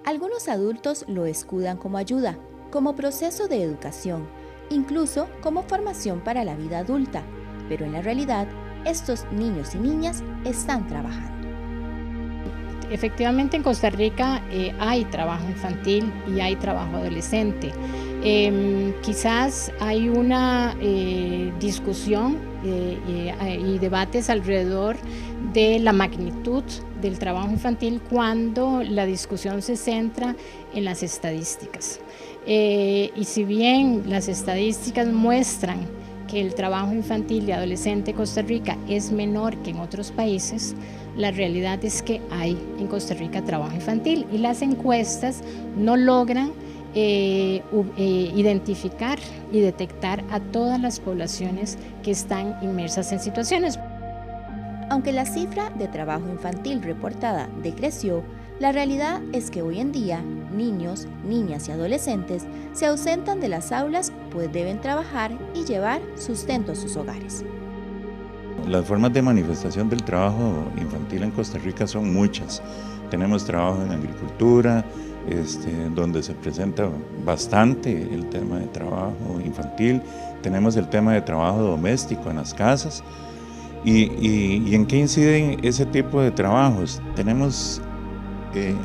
Algunos adultos lo escudan como ayuda, como proceso de educación, incluso como formación para la vida adulta, pero en la realidad, estos niños y niñas están trabajando. Efectivamente, en Costa Rica hay trabajo infantil y hay trabajo adolescente. Quizás hay una discusión y debates alrededor de la magnitud del trabajo infantil cuando la discusión se centra en las estadísticas. Y si bien las estadísticas muestran que el trabajo infantil y adolescente en Costa Rica es menor que en otros países, la realidad es que hay en Costa Rica trabajo infantil y las encuestas no logran identificar y detectar a todas las poblaciones que están inmersas en situaciones. Aunque la cifra de trabajo infantil reportada decreció, la realidad es que hoy en día niños, niñas y adolescentes se ausentan de las aulas pues deben trabajar y llevar sustento a sus hogares. Las formas de manifestación del trabajo infantil en Costa Rica son muchas. Tenemos trabajo en agricultura, donde se presenta bastante el tema de trabajo infantil. Tenemos el tema de trabajo doméstico en las casas. ¿Y en qué inciden ese tipo de trabajos? Tenemos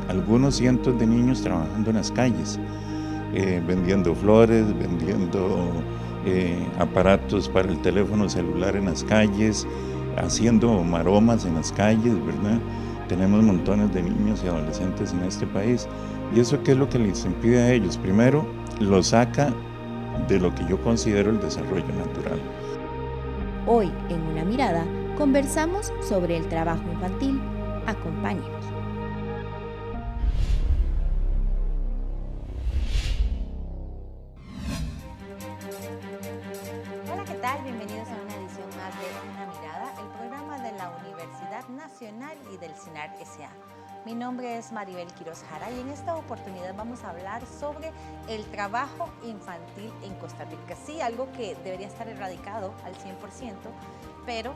algunos cientos de niños trabajando en las calles, vendiendo flores, vendiendo aparatos para el teléfono celular en las calles, haciendo maromas en las calles, ¿verdad? Tenemos montones de niños y adolescentes en este país. ¿Y eso qué es lo que les impide a ellos? Primero, lo saca de lo que yo considero el desarrollo natural. Hoy, en Una Mirada, conversamos sobre el trabajo infantil. Acompáñenos. Hola, ¿qué tal? Bienvenidos a una edición más de Una Mirada, el programa de la Universidad Nacional y del CINAR S.A. Mi nombre es Maribel Quiroz Jara y en esta oportunidad vamos a hablar sobre el trabajo infantil en Costa Rica. Sí, algo que debería estar erradicado al 100%, pero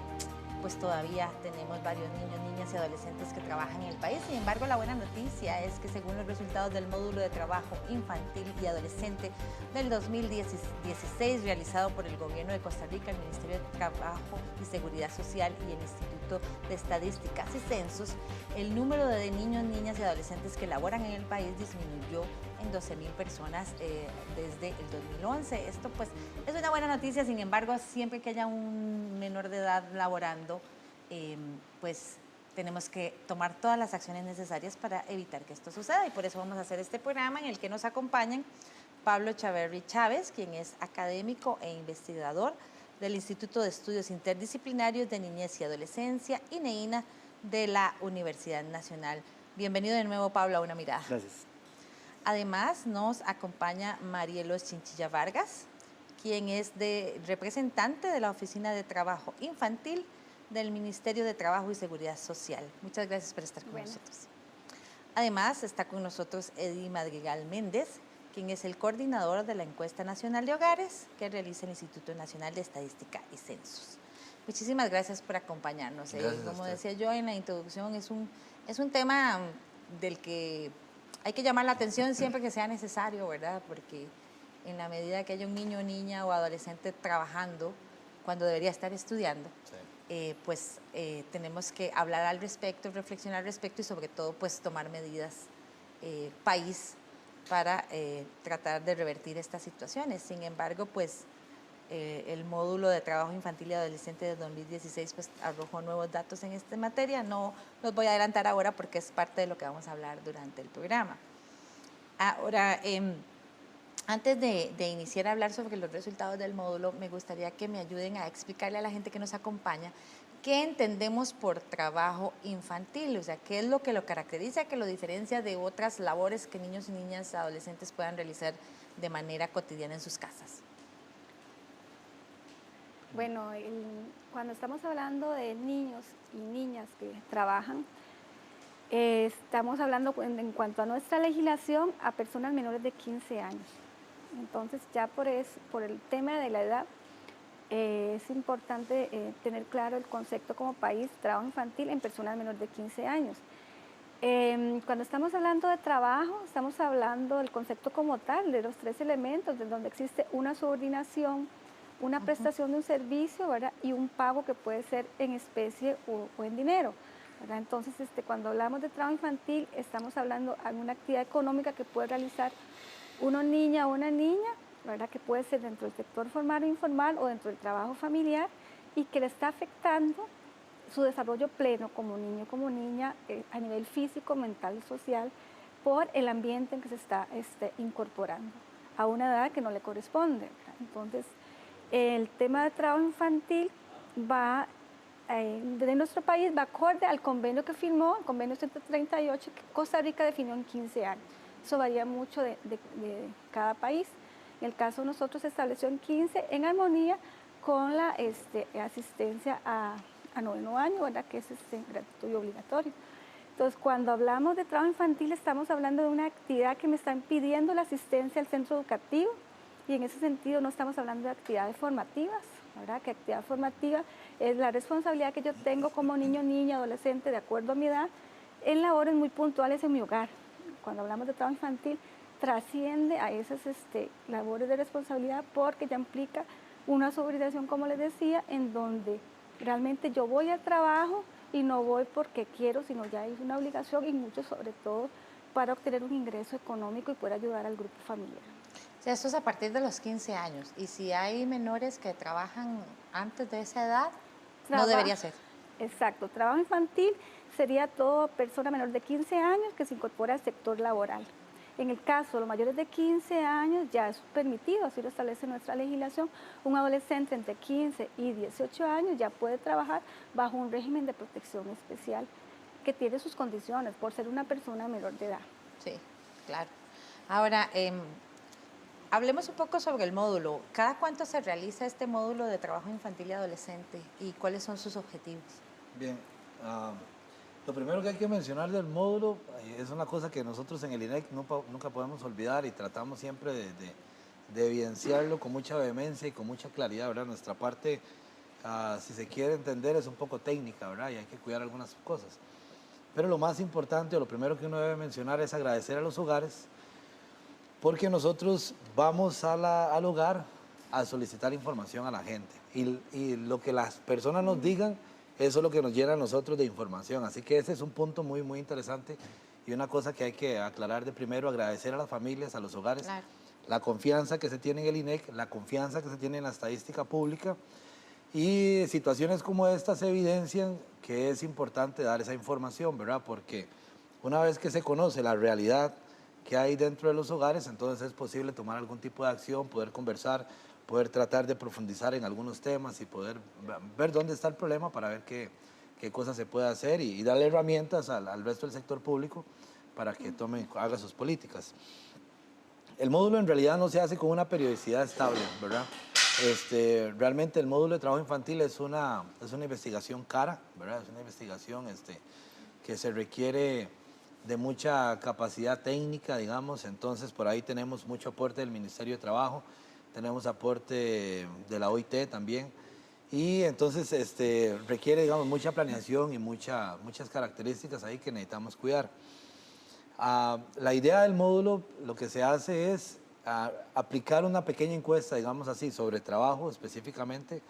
pues todavía tenemos varios niños, niñas y adolescentes que trabajan en el país. Sin embargo, la buena noticia es que según los resultados del módulo de trabajo infantil y adolescente del 2016 realizado por el Gobierno de Costa Rica, el Ministerio de Trabajo y Seguridad Social y el Instituto de Estadísticas y Censos, el número de niños, niñas y adolescentes que laboran en el país disminuyó en 12,000 personas desde el 2011. Esto pues es una buena noticia, sin embargo, siempre que haya un menor de edad laborando, pues tenemos que tomar todas las acciones necesarias para evitar que esto suceda y por eso vamos a hacer este programa en el que nos acompañan Pablo Chaverri Chávez, quien es académico e investigador del Instituto de Estudios Interdisciplinarios de Niñez y Adolescencia, INEINA, de la Universidad Nacional. Bienvenido de nuevo, Pablo, a Una Mirada. Gracias. Además, nos acompaña Marielos Chinchilla Vargas, quien es representante de la Oficina de Trabajo Infantil del Ministerio de Trabajo y Seguridad Social. Muchas gracias por estar con nosotros. Además, está con nosotros Eddie Madrigal Méndez, quien es el coordinador de la Encuesta Nacional de Hogares que realiza el Instituto Nacional de Estadística y Censos. Muchísimas gracias por acompañarnos. Como decía yo en la introducción, es un tema del que hay que llamar la atención siempre que sea necesario, ¿verdad? Porque en la medida que haya un niño, niña o adolescente trabajando cuando debería estar estudiando, tenemos que hablar al respecto, reflexionar al respecto y sobre todo pues tomar medidas país para tratar de revertir estas situaciones. Sin embargo, pues el módulo de trabajo infantil y adolescente de 2016 pues arrojó nuevos datos en esta materia. No los voy a adelantar ahora porque es parte de lo que vamos a hablar durante el programa. Ahora, antes de iniciar a hablar sobre los resultados del módulo, me gustaría que me ayuden a explicarle a la gente que nos acompaña qué entendemos por trabajo infantil, o sea, qué es lo que lo caracteriza, que lo diferencia de otras labores que niños y niñas adolescentes puedan realizar de manera cotidiana en sus casas. Bueno, cuando estamos hablando de niños y niñas que trabajan, estamos hablando en cuanto a nuestra legislación a personas menores de 15 años. Entonces ya por el tema de la edad es importante tener claro el concepto como país, trabajo infantil en personas menores de 15 años. Cuando estamos hablando de trabajo, estamos hablando del concepto como tal, de los 3 elementos, de donde existe una subordinación, una prestación de un servicio, ¿verdad? Y un pago que puede ser en especie o en dinero, ¿verdad? Entonces, cuando hablamos de trabajo infantil, estamos hablando de una actividad económica que puede realizar una niña o una niña, ¿verdad? Que puede ser dentro del sector formal o informal o dentro del trabajo familiar y que le está afectando su desarrollo pleno como niño, como niña, a nivel físico, mental y social, por el ambiente en que se está incorporando a una edad que no le corresponde, ¿verdad? Entonces, el tema de trabajo infantil va, de nuestro país, va acorde al convenio que firmó, el convenio 138, que Costa Rica definió en 15 años. Eso varía mucho de cada país. En el caso de nosotros se estableció en 15, en armonía con la asistencia a noveno año, ¿verdad? Que es gratuito y obligatorio. Entonces, cuando hablamos de trabajo infantil, estamos hablando de una actividad que me está impidiendo la asistencia al centro educativo, y en ese sentido no estamos hablando de actividades formativas, ¿verdad? Que actividad formativa es la responsabilidad que yo tengo como niño, niña, adolescente, de acuerdo a mi edad, en labores muy puntuales en mi hogar. Cuando hablamos de trabajo infantil, trasciende a esas labores de responsabilidad, porque ya implica una subordinación, como les decía, en donde realmente yo voy al trabajo y no voy porque quiero, sino ya es una obligación, y mucho sobre todo para obtener un ingreso económico y poder ayudar al grupo familiar. O sea, esto es a partir de los 15 años. Y si hay menores que trabajan antes de esa edad, no debería ser. Exacto. Trabajo infantil sería toda persona menor de 15 años que se incorpora al sector laboral. En el caso de los mayores de 15 años ya es permitido, así lo establece nuestra legislación. Un adolescente entre 15 y 18 años ya puede trabajar bajo un régimen de protección especial que tiene sus condiciones por ser una persona menor de edad. Sí, claro. Ahora, hablemos un poco sobre el módulo. ¿Cada cuánto se realiza este módulo de trabajo infantil y adolescente y cuáles son sus objetivos? Bien, lo primero que hay que mencionar del módulo es una cosa que nosotros en el INEC nunca podemos olvidar, y tratamos siempre de evidenciarlo con mucha vehemencia y con mucha claridad, ¿verdad? Nuestra parte, si se quiere entender, es un poco técnica, ¿verdad? Y hay que cuidar algunas cosas. Pero lo más importante, o lo primero que uno debe mencionar, es agradecer a los hogares, porque nosotros vamos al hogar a solicitar información a la gente, y lo que las personas nos digan, eso es lo que nos llena a nosotros de información. Así que ese es un punto muy, muy interesante, y una cosa que hay que aclarar de primero: agradecer a las familias, a los hogares, claro, la confianza que se tiene en el INEC, la confianza que se tiene en la estadística pública, y situaciones como estas evidencian que es importante dar esa información, ¿verdad? Porque una vez que se conoce la realidad que hay dentro de los hogares, entonces es posible tomar algún tipo de acción, poder conversar, poder tratar de profundizar en algunos temas y poder ver dónde está el problema para ver qué cosas se puede hacer, y darle herramientas al resto del sector público para que haga sus políticas. El módulo en realidad no se hace con una periodicidad estable, ¿verdad? Realmente el módulo de trabajo infantil es una investigación cara, ¿verdad? Es una investigación que se requiere de mucha capacidad técnica, digamos. Entonces, por ahí tenemos mucho aporte del Ministerio de Trabajo, tenemos aporte de la OIT también, y entonces requiere, digamos, mucha planeación y muchas características ahí que necesitamos cuidar. La idea del módulo, lo que se hace es aplicar una pequeña encuesta, digamos así, sobre trabajo específicamente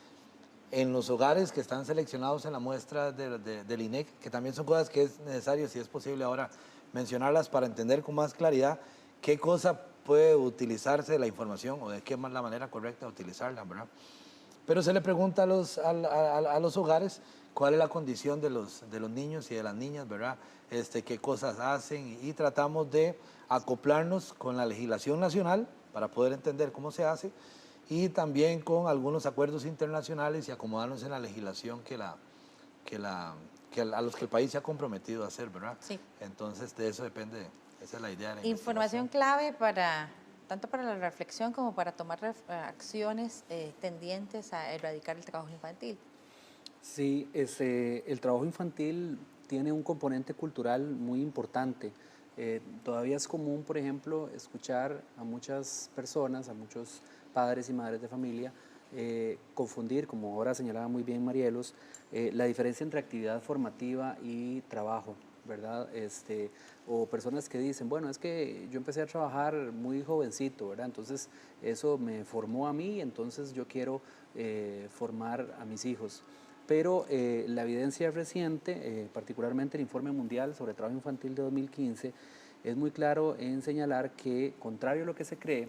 en los hogares que están seleccionados en la muestra del INEC, que también son cosas que es necesario, si es posible ahora, mencionarlas para entender con más claridad qué cosa puede utilizarse de la información, o de qué es la manera correcta de utilizarla, ¿verdad? Pero se le pregunta a los hogares cuál es la condición de los niños y de las niñas, ¿verdad? Qué cosas hacen, y tratamos de acoplarnos con la legislación nacional para poder entender cómo se hace, y también con algunos acuerdos internacionales, y acomodarnos en la legislación a los que el país se ha comprometido a hacer, ¿verdad? Sí. Entonces, de eso depende, esa es la idea de la información clave tanto para la reflexión como para tomar acciones tendientes a erradicar el trabajo infantil. Sí, el trabajo infantil tiene un componente cultural muy importante. Todavía es común, por ejemplo, escuchar a muchas personas, a muchos padres y madres de familia, confundir, como ahora señalaba muy bien Marielos, la diferencia entre actividad formativa y trabajo. ¿verdad? O personas que dicen, bueno, es que yo empecé a trabajar muy jovencito, ¿verdad? Entonces eso me formó a mí, entonces yo quiero formar a mis hijos. Pero la evidencia reciente, particularmente el Informe Mundial sobre Trabajo Infantil de 2015, es muy claro en señalar que, contrario a lo que se cree,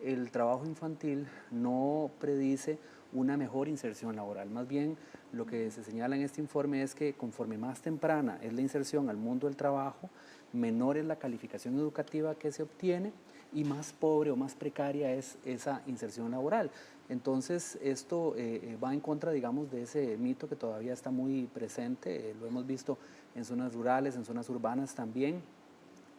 el trabajo infantil no predice una mejor inserción laboral. Más bien, lo que se señala en este informe es que conforme más temprana es la inserción al mundo del trabajo, menor es la calificación educativa que se obtiene y más pobre o más precaria es esa inserción laboral. Entonces, esto va en contra, digamos, de ese mito que todavía está muy presente, lo hemos visto en zonas rurales, en zonas urbanas también,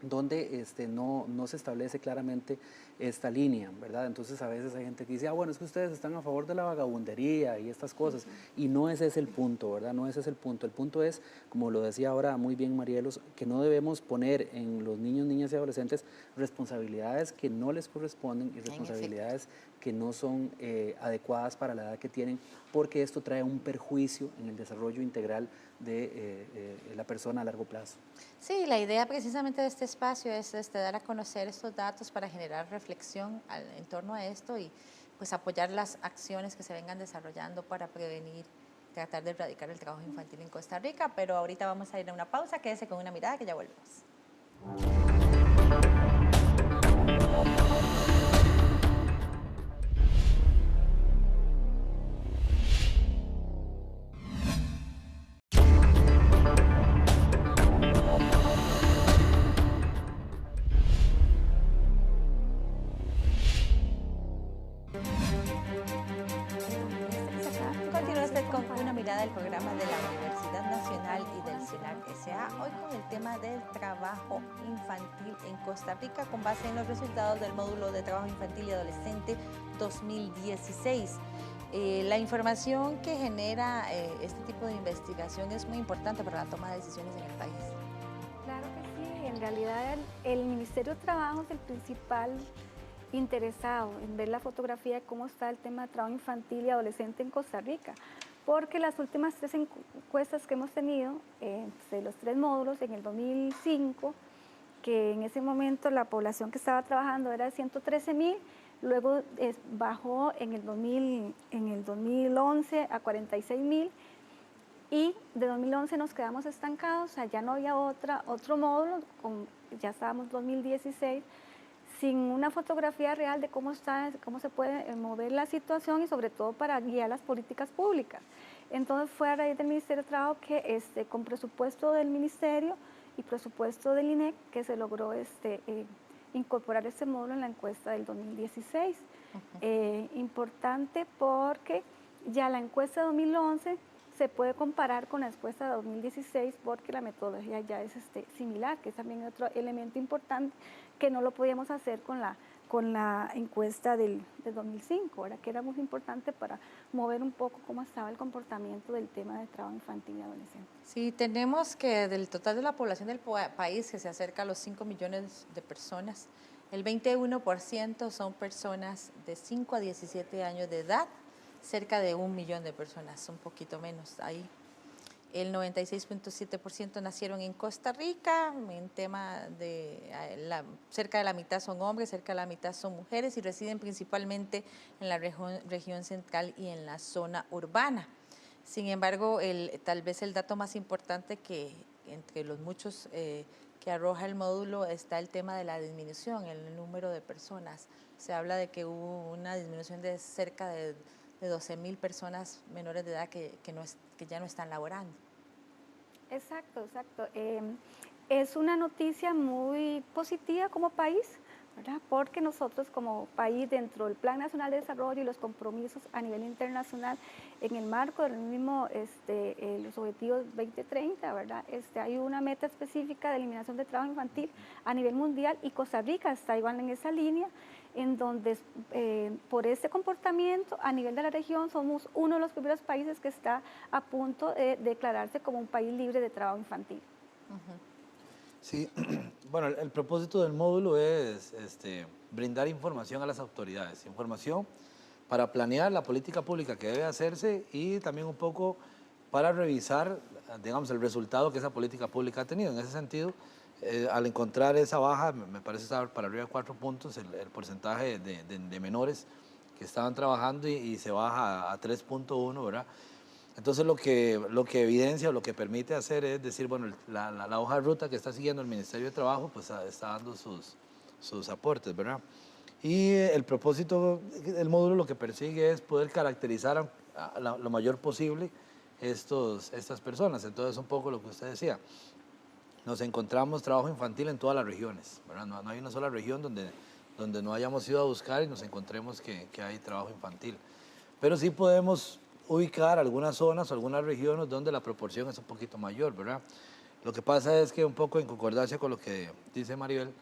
donde no se establece claramente esta línea, ¿verdad? Entonces a veces hay gente que dice, bueno, es que ustedes están a favor de la vagabundería y estas cosas, y no ese es el punto, ¿verdad? No ese es el punto es, como lo decía ahora muy bien Marielos, que no debemos poner en los niños, niñas y adolescentes responsabilidades que no les corresponden y responsabilidades que no son adecuadas para la edad que tienen, porque esto trae un perjuicio en el desarrollo integral de la persona a largo plazo. Sí, la idea precisamente de este espacio es dar a conocer estos datos para generar reflexión en torno a esto y pues apoyar las acciones que se vengan desarrollando para prevenir, tratar de erradicar el trabajo infantil en Costa Rica, pero ahorita vamos a ir a una pausa, quédese con Una Mirada que ya volvemos. Continúa usted con Una Mirada, del programa de la Universidad Nacional y del CINAR S.A. Hoy con el tema del trabajo infantil en Costa Rica con base en los resultados del módulo de trabajo infantil y adolescente 2016. La información que genera este tipo de investigación es muy importante para la toma de decisiones en el país. Claro que sí, en realidad el Ministerio de Trabajo es el principal interesado en ver la fotografía de cómo está el tema de trabajo infantil y adolescente en Costa Rica, porque las últimas 3 encuestas que hemos tenido de los 3 módulos en el 2005, que en ese momento la población que estaba trabajando era de 113,000, luego bajó en el 2011 a 46,000 y de 2011 nos quedamos estancados, o sea, ya no había otro módulo, ya estábamos en 2016, sin una fotografía real de cómo se puede mover la situación y sobre todo para guiar las políticas públicas. Entonces fue a raíz del Ministerio de Trabajo que con presupuesto del Ministerio y presupuesto del INEC que se logró incorporar este módulo en la encuesta del 2016. Importante porque ya la encuesta de 2011 se puede comparar con la encuesta de 2016 porque la metodología ya es similar, que es también otro elemento importante que no lo podíamos hacer con la encuesta del 2005, ¿verdad? Que era muy importante para mover un poco cómo estaba el comportamiento del tema de trabajo infantil y adolescente. Sí, tenemos que del total de la población del país, que se acerca a los 5 millones de personas, el 21% son personas de 5 a 17 años de edad, cerca de 1 millón de personas, un poquito menos ahí. El 96.7% nacieron en Costa Rica, en tema de cerca de la mitad son hombres, cerca de la mitad son mujeres y residen principalmente en la región central y en la zona urbana. Sin embargo, tal vez el dato más importante que entre los muchos que arroja el módulo está el tema de la disminución en el número de personas. Se habla de que hubo una disminución de cerca de 12,000 personas menores de edad que ya no están laborando. Exacto. Es una noticia muy positiva como país, ¿verdad? Porque nosotros como país, dentro del Plan Nacional de Desarrollo y los compromisos a nivel internacional, en el marco del mismo los objetivos 2030, ¿verdad? Hay una meta específica de eliminación de trabajo infantil a nivel mundial y Costa Rica está igual en esa línea, en donde por este comportamiento a nivel de la región somos uno de los primeros países que está a punto de declararse como un país libre de trabajo infantil. Sí, bueno, el propósito del módulo es brindar información a las autoridades, información para planear la política pública que debe hacerse y también un poco para revisar digamos, el resultado que esa política pública ha tenido. En ese sentido, al encontrar esa baja, me parece estar para arriba de 4 puntos el porcentaje de menores que estaban trabajando y se baja a 3.1, ¿verdad? Entonces lo que evidencia o lo que permite hacer es decir, bueno, la hoja de ruta que está siguiendo el Ministerio de Trabajo pues está dando sus aportes, ¿verdad? Y el propósito del módulo lo que persigue es poder caracterizar lo mayor posible estas personas. Entonces un poco lo que usted decía, nos encontramos trabajo infantil en todas las regiones, ¿verdad? No hay una sola región donde no hayamos ido a buscar y nos encontremos que hay trabajo infantil. Pero sí podemos ubicar algunas zonas o algunas regiones donde la proporción es un poquito mayor, ¿verdad? Lo que pasa es que un poco en concordancia con lo que dice Marielos,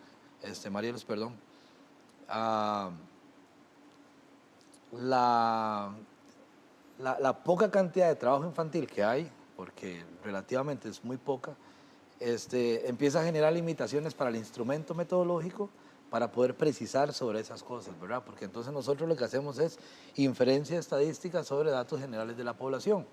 la poca cantidad de trabajo infantil que hay, porque relativamente es muy poca, empieza a generar limitaciones para el instrumento metodológico para poder precisar sobre esas cosas, ¿verdad? Porque entonces nosotros lo que hacemos es inferencia estadística sobre datos generales de la población.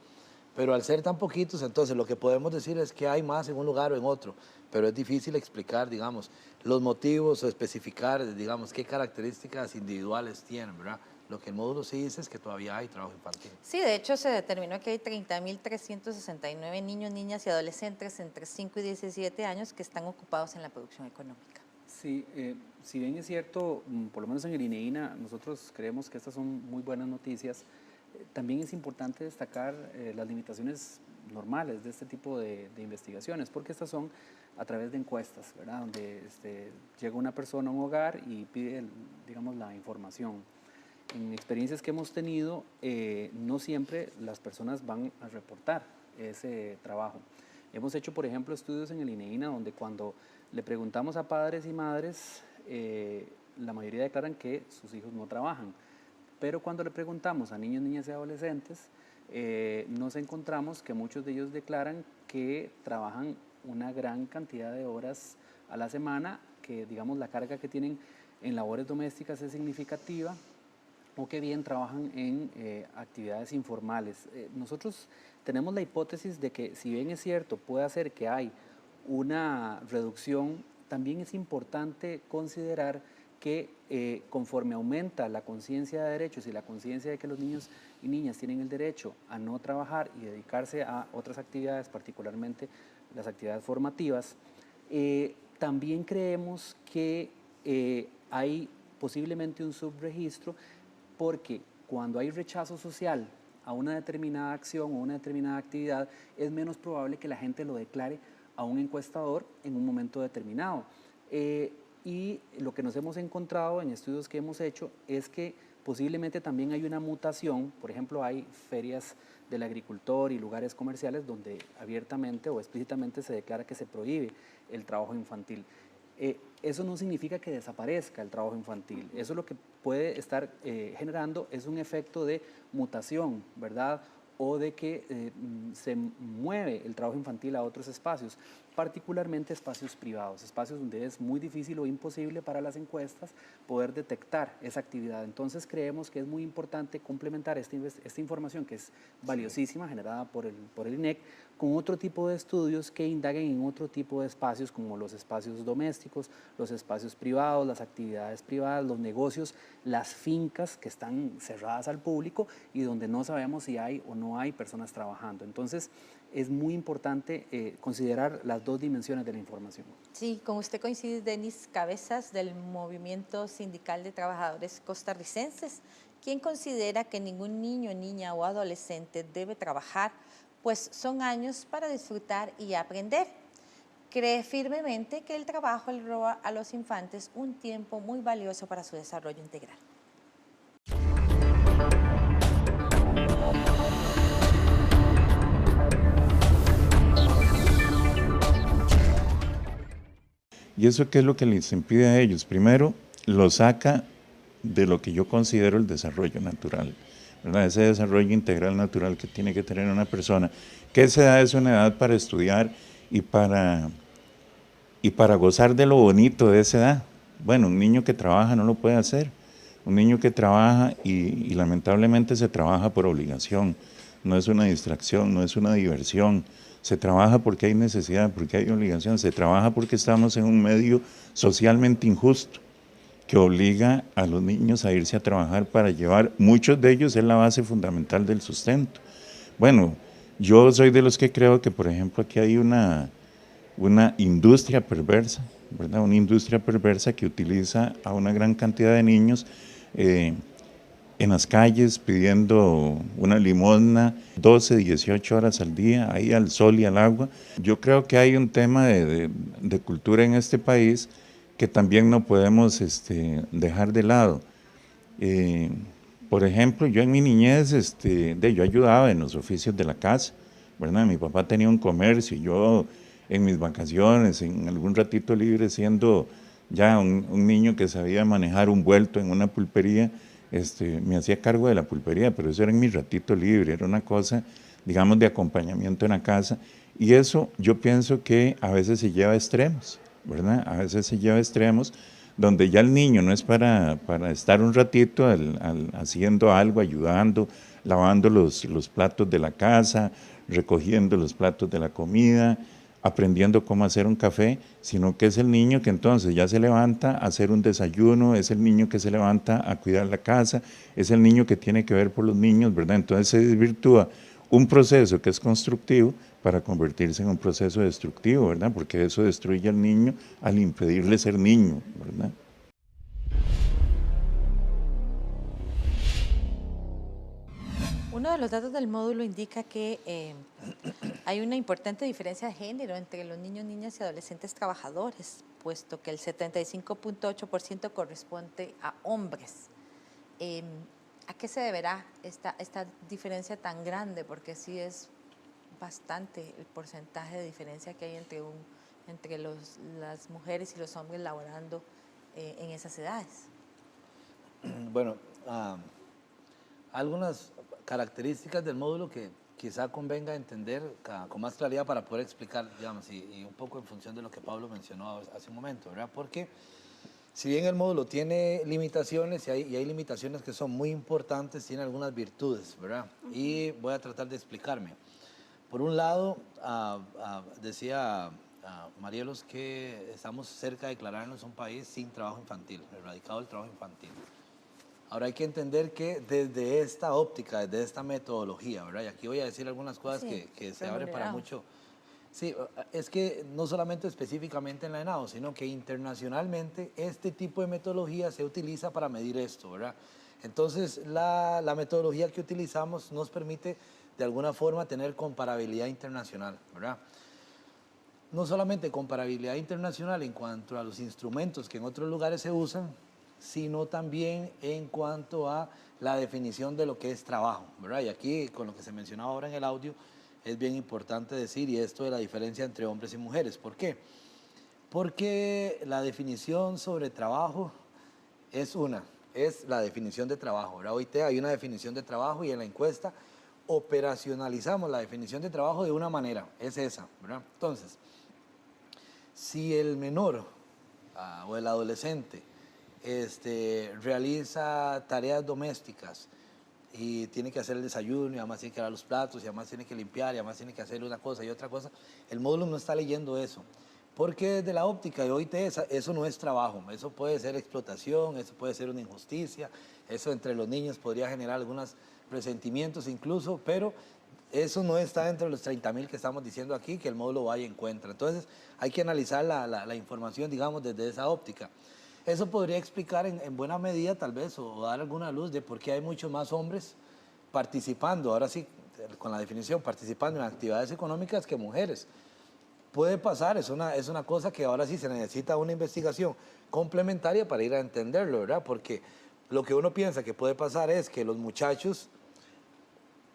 Pero al ser tan poquitos, entonces lo que podemos decir es que hay más en un lugar o en otro, pero es difícil explicar, digamos, los motivos o especificar, digamos, qué características individuales tienen, ¿verdad? Lo que el módulo sí dice es que todavía hay trabajo infantil. Sí, de hecho se determinó que hay 30.369 niños, niñas y adolescentes entre 5 y 17 años que están ocupados en la producción económica. Sí, si bien es cierto, por lo menos en el INEINA, nosotros creemos que estas son muy buenas noticias, también es importante destacar las limitaciones normales de este tipo de investigaciones, porque estas son a través de encuestas, ¿verdad? Donde llega una persona a un hogar y pide, digamos, la información. En experiencias que hemos tenido, no siempre las personas van a reportar ese trabajo. Hemos hecho, por ejemplo, estudios en el INEINA donde cuando le preguntamos a padres y madres, la mayoría declaran que sus hijos no trabajan. Pero cuando le preguntamos a niños, niñas y adolescentes, nos encontramos que muchos de ellos declaran que trabajan una gran cantidad de horas a la semana, que digamos la carga que tienen en labores domésticas es significativa, o que bien trabajan en actividades informales. Nosotros tenemos la hipótesis de que si bien es cierto, puede ser que hay una reducción, también es importante considerar que conforme aumenta la conciencia de derechos y la conciencia de que los niños y niñas tienen el derecho a no trabajar y dedicarse a otras actividades, particularmente las actividades formativas, también creemos que hay posiblemente un subregistro, porque cuando hay rechazo social a una determinada acción o una determinada actividad, es menos probable que la gente lo declare a un encuestador en un momento determinado. Y lo que nos hemos encontrado en estudios que hemos hecho es que posiblemente también hay una mutación. Por ejemplo, hay ferias del agricultor y lugares comerciales donde abiertamente o explícitamente se declara que se prohíbe el trabajo infantil. Eso no significa que desaparezca el trabajo infantil. Eso lo que puede estar generando es un efecto de mutación, ¿verdad? O de que se mueve el trabajo infantil a otros espacios, particularmente espacios privados, espacios donde es muy difícil o imposible para las encuestas poder detectar esa actividad. Entonces creemos que es muy importante complementar esta información que es valiosísima, generada por el INEC, con otro tipo de estudios que indaguen en otro tipo de espacios, como los espacios domésticos, los espacios privados, las actividades privadas, los negocios, las fincas que están cerradas al público y donde no sabemos si hay o no hay personas trabajando. Entonces, es muy importante considerar las dos dimensiones de la información. Sí, con usted coincide Denis Cabezas del Movimiento Sindical de Trabajadores Costarricenses, quien considera que ningún niño, niña o adolescente debe trabajar, pues son años para disfrutar y aprender. Cree firmemente que el trabajo le roba a los infantes un tiempo muy valioso para su desarrollo integral. ¿Y eso qué es lo que les impide a ellos? Primero, lo saca de lo que yo considero el desarrollo natural, ¿verdad? Ese desarrollo integral natural que tiene que tener una persona, que esa edad es una edad para estudiar y para gozar de lo bonito de esa edad. Bueno, un niño que trabaja no lo puede hacer. Un niño que trabaja y lamentablemente se trabaja por obligación, no es una distracción, no es una diversión, se trabaja porque hay necesidad, porque hay obligación, se trabaja porque estamos en un medio socialmente injusto que obliga a los niños a irse a trabajar para llevar, muchos de ellos es la base fundamental del sustento. Bueno, yo soy de los que creo que, por ejemplo, aquí hay una industria perversa, ¿verdad? Una industria perversa que utiliza a una gran cantidad de niños en las calles pidiendo una limosna 12, 18 horas al día, ahí al sol y al agua. Yo creo que hay un tema de cultura en este país que también no podemos dejar de lado. Por ejemplo, yo en mi niñez, yo ayudaba en los oficios de la casa, ¿verdad? Mi papá tenía un comercio y yo en mis vacaciones, en algún ratito libre, siendo ya un niño que sabía manejar un vuelto en una pulpería, me hacía cargo de la pulpería, pero eso era en mi ratito libre, era una cosa, digamos, de acompañamiento en la casa, y eso yo pienso que a veces se lleva a extremos, ¿verdad? A veces se lleva a extremos, donde ya el niño no es para estar un ratito haciendo algo, ayudando, lavando los platos de la casa, recogiendo los platos de la comida, aprendiendo cómo hacer un café, sino que es el niño que entonces ya se levanta a hacer un desayuno, es el niño que se levanta a cuidar la casa, es el niño que tiene que ver por los niños, ¿verdad? Entonces se desvirtúa un proceso que es constructivo para convertirse en un proceso destructivo, ¿verdad? Porque eso destruye al niño al impedirle ser niño, ¿verdad? Uno de los datos del módulo indica que hay una importante diferencia de género entre los niños, niñas y adolescentes trabajadores, puesto que el 75.8% corresponde a hombres. ¿A qué se deberá esta diferencia tan grande? Porque sí es bastante el porcentaje de diferencia que hay entre las mujeres y los hombres laborando en esas edades. Bueno, algunas características del módulo que quizá convenga entender con más claridad para poder explicar, digamos, y un poco en función de lo que Pablo mencionó hace un momento, ¿verdad? Porque si bien el módulo tiene limitaciones y hay limitaciones que son muy importantes, tiene algunas virtudes, ¿verdad? Y voy a tratar de explicarme. Por un lado, decía Marielos que estamos cerca de declararnos un país sin trabajo infantil, erradicado el trabajo infantil. Ahora hay que entender que desde esta óptica, desde esta metodología, ¿verdad? Y aquí voy a decir algunas cosas que se abren para mucho. Sí, es que no solamente específicamente en la ENAO, sino que internacionalmente este tipo de metodología se utiliza para medir esto, ¿verdad? Entonces la metodología que utilizamos nos permite de alguna forma tener comparabilidad internacional, ¿verdad? No solamente comparabilidad internacional en cuanto a los instrumentos que en otros lugares se usan, sino también en cuanto a la definición de lo que es trabajo, ¿verdad? Y aquí, con lo que se mencionaba ahora en el audio, es bien importante decir, y esto de la diferencia entre hombres y mujeres. ¿Por qué? Porque la definición sobre trabajo es la definición de trabajo, ¿verdad? Hoy hay una definición de trabajo y en la encuesta operacionalizamos la definición de trabajo de una manera, es esa, ¿verdad? Entonces, si el menor o el adolescente realiza tareas domésticas y tiene que hacer el desayuno y además tiene que lavar los platos y además tiene que limpiar y además tiene que hacer una cosa y otra cosa, el módulo no está leyendo eso. Porque desde la óptica de OIT eso no es trabajo, eso puede ser explotación, eso puede ser una injusticia, eso entre los niños podría generar algunos resentimientos incluso, pero eso no está entre los 30.000 que estamos diciendo aquí que el módulo vaya en cuenta. Entonces hay que analizar la información, digamos, desde esa óptica. Eso podría explicar en buena medida tal vez o dar alguna luz de por qué hay muchos más hombres participando, ahora sí, con la definición, participando en actividades económicas que mujeres. Puede pasar, es una cosa que ahora sí se necesita una investigación complementaria para ir a entenderlo, ¿verdad? Porque lo que uno piensa que puede pasar es que los muchachos,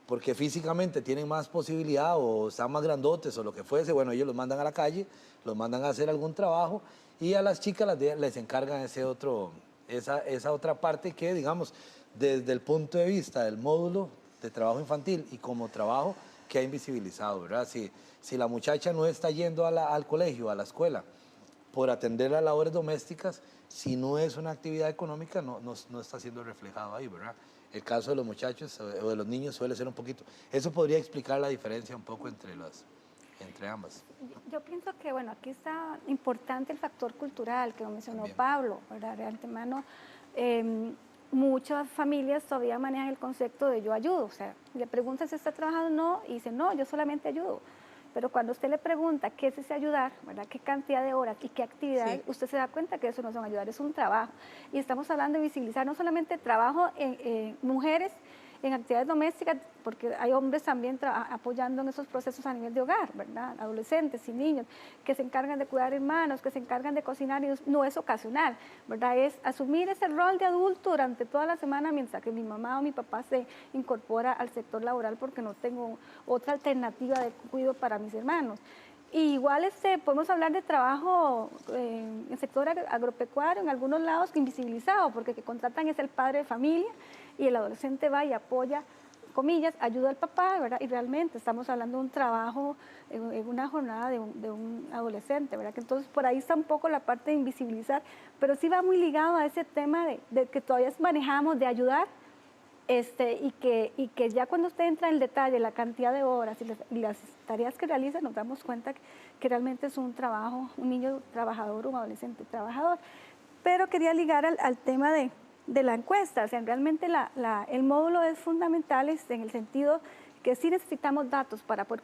porque físicamente tienen más posibilidad o están más grandotes o lo que fuese, bueno, ellos los mandan a la calle, los mandan a hacer algún trabajo y a las chicas les encargan esa otra parte que, digamos, desde el punto de vista del módulo de trabajo infantil y como trabajo que ha invisibilizado, ¿verdad? Si la muchacha no está yendo al colegio, a la escuela, por atender las labores domésticas, si no es una actividad económica, no está siendo reflejado ahí, ¿verdad? El caso de los muchachos o de los niños suele ser un poquito. Eso podría explicar la diferencia un poco entre las... entre ambas. Yo pienso que, bueno, aquí está importante el factor cultural que mencionó También. Pablo, ¿verdad? De antemano, muchas familias todavía manejan el concepto de yo ayudo, o sea, le preguntan si está trabajando o no, y dice, no, yo solamente ayudo. Pero cuando usted le pregunta qué es ese ayudar, ¿verdad? Qué cantidad de horas y qué actividades, Sí. usted se da cuenta que eso no son ayudar, es un trabajo. Y estamos hablando de visibilizar no solamente trabajo en mujeres, en actividades domésticas, porque hay hombres también apoyando en esos procesos a nivel de hogar, ¿verdad? Adolescentes y niños que se encargan de cuidar hermanos, que se encargan de cocinar, y no es ocasional, ¿verdad? Es asumir ese rol de adulto durante toda la semana mientras que mi mamá o mi papá se incorpora al sector laboral porque no tengo otra alternativa de cuidado para mis hermanos. Y igual podemos hablar de trabajo en el sector agropecuario, en algunos lados invisibilizado, porque que contratan es el padre de familia y el adolescente va y apoya, comillas, ayuda al papá, ¿verdad? Y realmente estamos hablando de un trabajo en una jornada de un adolescente, ¿verdad? Que entonces por ahí está un poco la parte de invisibilizar, pero sí va muy ligado a ese tema de que todavía manejamos de ayudar, y que ya cuando usted entra en el detalle, la cantidad de horas y las tareas que realiza, nos damos cuenta que realmente es un trabajo, un niño trabajador, un adolescente trabajador. Pero quería ligar al tema de la encuesta, o sea, realmente el módulo es fundamental en el sentido que sí necesitamos datos para poder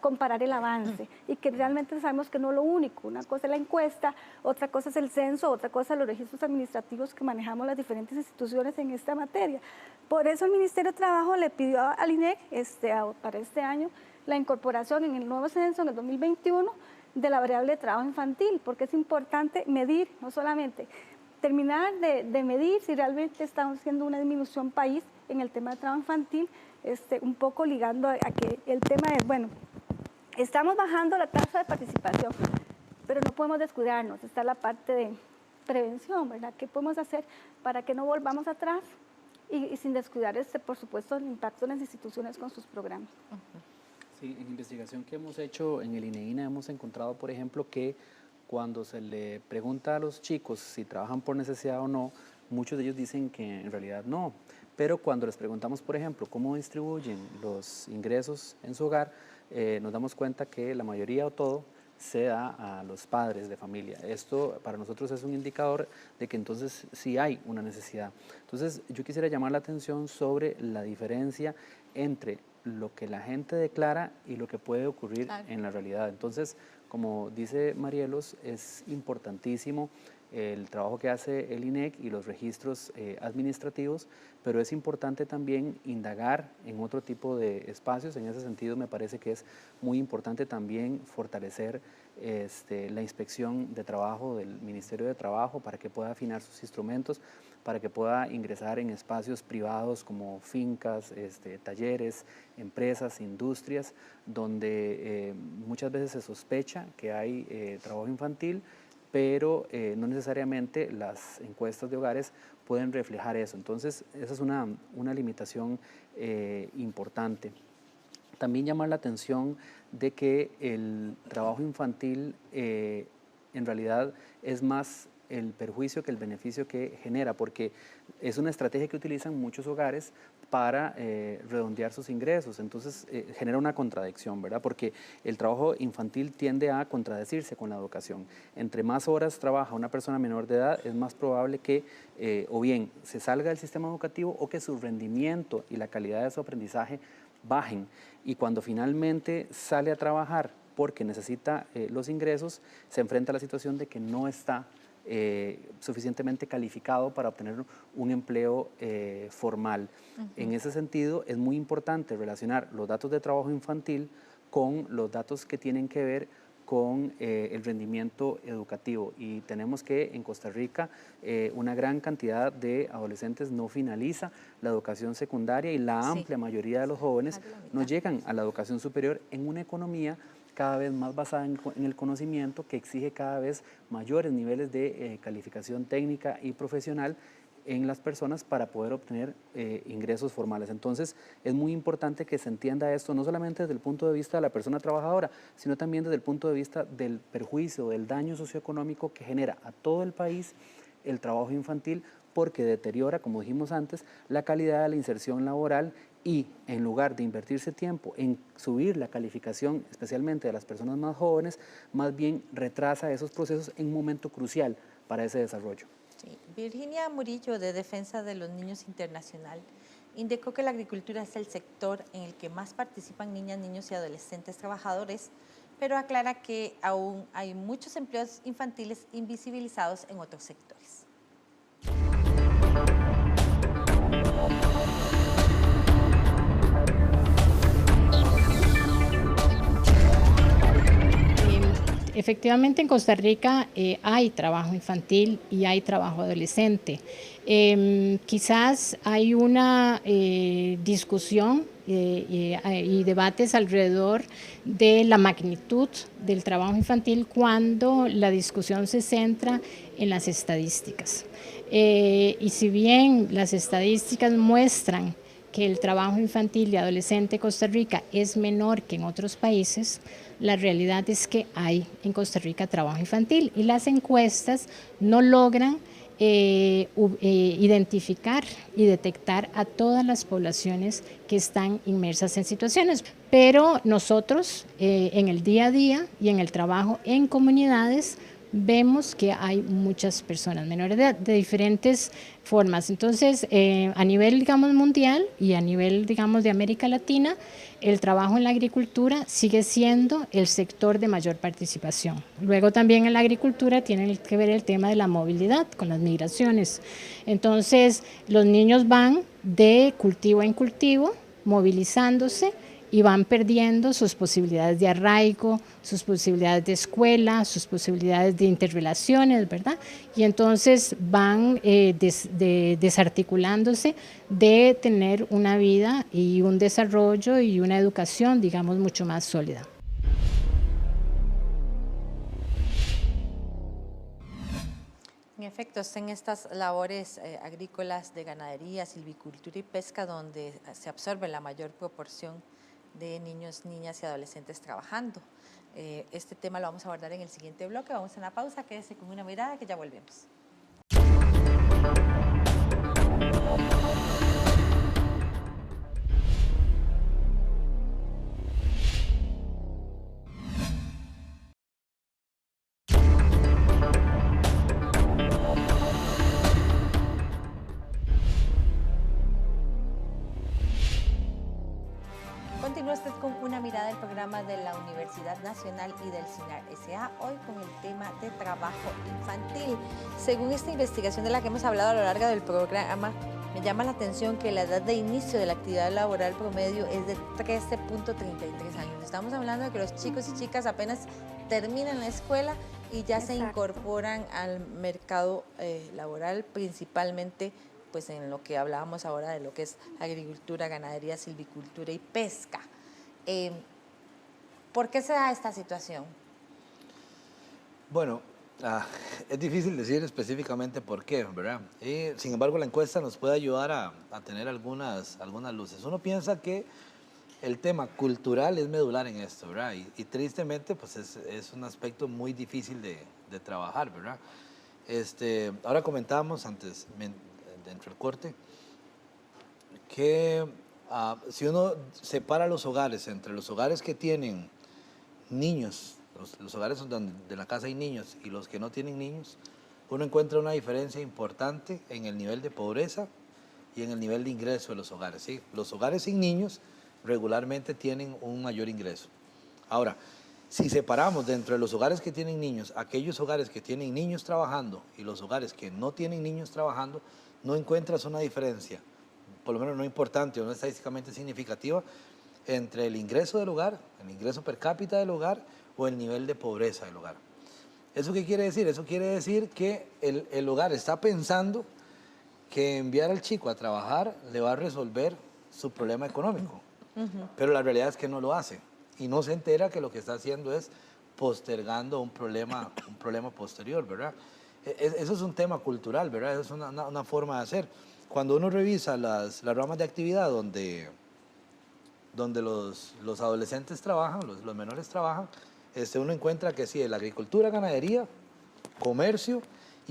comparar el avance y que realmente sabemos que no es lo único. Una cosa es la encuesta, otra cosa es el censo, otra cosa los registros administrativos que manejamos las diferentes instituciones en esta materia. Por eso el Ministerio de Trabajo le pidió al INEC para este año la incorporación en el nuevo censo en el 2021 de la variable de trabajo infantil, porque es importante medir, no solamente terminar de medir si realmente estamos haciendo una disminución país en el tema de trabajo infantil, un poco ligando a que el tema es, bueno, estamos bajando la tasa de participación, pero no podemos descuidarnos, está la parte de prevención, ¿verdad? ¿Qué podemos hacer para que no volvamos atrás y sin descuidar, por supuesto, el impacto de las instituciones con sus programas? Sí, en investigación que hemos hecho en el INEINA hemos encontrado, por ejemplo, que cuando se le pregunta a los chicos si trabajan por necesidad o no, muchos de ellos dicen que en realidad no. Pero cuando les preguntamos, por ejemplo, cómo distribuyen los ingresos en su hogar, nos damos cuenta que la mayoría o todo se da a los padres de familia. Esto para nosotros es un indicador de que entonces sí hay una necesidad. Entonces yo quisiera llamar la atención sobre la diferencia entre lo que la gente declara y lo que puede ocurrir en la realidad. Entonces, como dice Marielos, es importantísimo el trabajo que hace el INEC y los registros administrativos, pero es importante también indagar en otro tipo de espacios. En ese sentido, me parece que es muy importante también fortalecer la inspección de trabajo del Ministerio de Trabajo para que pueda afinar sus instrumentos, para que pueda ingresar en espacios privados como fincas, talleres, empresas, industrias, donde muchas veces se sospecha que hay trabajo infantil, pero no necesariamente las encuestas de hogares pueden reflejar eso. Entonces, esa es una limitación importante. También llamar la atención de que el trabajo infantil en realidad es más el perjuicio que el beneficio que genera, porque es una estrategia que utilizan muchos hogares para redondear sus ingresos. Entonces genera una contradicción, ¿verdad? Porque el trabajo infantil tiende a contradecirse con la educación. Entre más horas trabaja una persona menor de edad, es más probable que o bien se salga del sistema educativo o que su rendimiento y la calidad de su aprendizaje bajen. Y cuando finalmente sale a trabajar porque necesita los ingresos, se enfrenta a la situación de que no está suficientemente calificado para obtener un empleo formal. En ese sentido, es muy importante relacionar los datos de trabajo infantil con los datos que tienen que ver con el rendimiento educativo. Y tenemos que en Costa Rica una gran cantidad de adolescentes no finaliza la educación secundaria y la amplia mayoría de los jóvenes no llegan a la educación superior en una economía cada vez más basada en el conocimiento, que exige cada vez mayores niveles de calificación técnica y profesional en las personas para poder obtener ingresos formales. Entonces, es muy importante que se entienda esto, no solamente desde el punto de vista de la persona trabajadora, sino también desde el punto de vista del perjuicio, del daño socioeconómico que genera a todo el país el trabajo infantil, porque deteriora, como dijimos antes, la calidad de la inserción laboral y en lugar de invertirse tiempo en subir la calificación, especialmente de las personas más jóvenes, más bien retrasa esos procesos en un momento crucial para ese desarrollo. Sí. Virginia Murillo, de Defensa de los Niños Internacional, indicó que la agricultura es el sector en el que más participan niñas, niños y adolescentes trabajadores, pero aclara que aún hay muchos empleos infantiles invisibilizados en otros sectores. Efectivamente, en Costa Rica hay trabajo infantil y hay trabajo adolescente. Quizás hay una discusión y debates alrededor de la magnitud del trabajo infantil cuando la discusión se centra en las estadísticas. Y si bien las estadísticas muestran que el trabajo infantil y adolescente en Costa Rica es menor que en otros países, la realidad es que hay en Costa Rica trabajo infantil y las encuestas no logran identificar y detectar a todas las poblaciones que están inmersas en situaciones. Pero nosotros en el día a día y en el trabajo en comunidades vemos que hay muchas personas menores de edad de diferentes formas. Entonces, a nivel, digamos, mundial y a nivel, digamos, de América Latina, el trabajo en la agricultura sigue siendo el sector de mayor participación. Luego también en la agricultura tiene que ver el tema de la movilidad con las migraciones. Entonces, los niños van de cultivo en cultivo, movilizándose, y van perdiendo sus posibilidades de arraigo, sus posibilidades de escuela, sus posibilidades de interrelaciones, ¿verdad? Y entonces van desarticulándose de tener una vida y un desarrollo y una educación, digamos, mucho más sólida. En efecto, en estas labores agrícolas de ganadería, silvicultura y pesca donde se absorbe la mayor proporción de niños, niñas y adolescentes trabajando. Este tema lo vamos a abordar en el siguiente bloque. Vamos a una pausa, quédese con Una Mirada que ya volvemos. Continúa usted con Una Mirada, del programa de la Universidad Nacional y del CINAR S.A., hoy con el tema de trabajo infantil. Según esta investigación de la que hemos hablado a lo largo del programa, me llama la atención que la edad de inicio de la actividad laboral promedio es de 13.33 años. Estamos hablando de que los chicos y chicas apenas terminan la escuela y ya se incorporan al mercado laboral, principalmente pues en lo que hablábamos ahora de lo que es agricultura, ganadería, silvicultura y pesca. ¿Por qué se da esta situación? Bueno, es difícil decir específicamente por qué, ¿verdad? Sin embargo, la encuesta nos puede ayudar a tener algunas luces. Uno piensa que el tema cultural es medular en esto, ¿verdad? Y tristemente, pues es un aspecto muy difícil de trabajar, ¿verdad? Ahora comentábamos antes, dentro del corte, que si uno separa los hogares entre los hogares que tienen niños, los hogares donde de la casa hay niños y los que no tienen niños, uno encuentra una diferencia importante en el nivel de pobreza y en el nivel de ingreso de los hogares, ¿sí? Los hogares sin niños regularmente tienen un mayor ingreso. Ahora, si separamos dentro de los hogares que tienen niños, aquellos hogares que tienen niños trabajando y los hogares que no tienen niños trabajando, no encuentras una diferencia, por lo menos no importante o no estadísticamente significativa, entre el ingreso del hogar, el ingreso per cápita del hogar o el nivel de pobreza del hogar. ¿Eso qué quiere decir? Eso quiere decir que el hogar está pensando que enviar al chico a trabajar le va a resolver su problema económico, pero la realidad es que no lo hace y no se entera que lo que está haciendo es postergando un problema posterior, ¿verdad? Eso es un tema cultural, ¿verdad? Eso es una forma de hacer. Cuando uno revisa las ramas de actividad donde los adolescentes trabajan, los menores trabajan, uno encuentra que sí, la agricultura, ganadería, comercio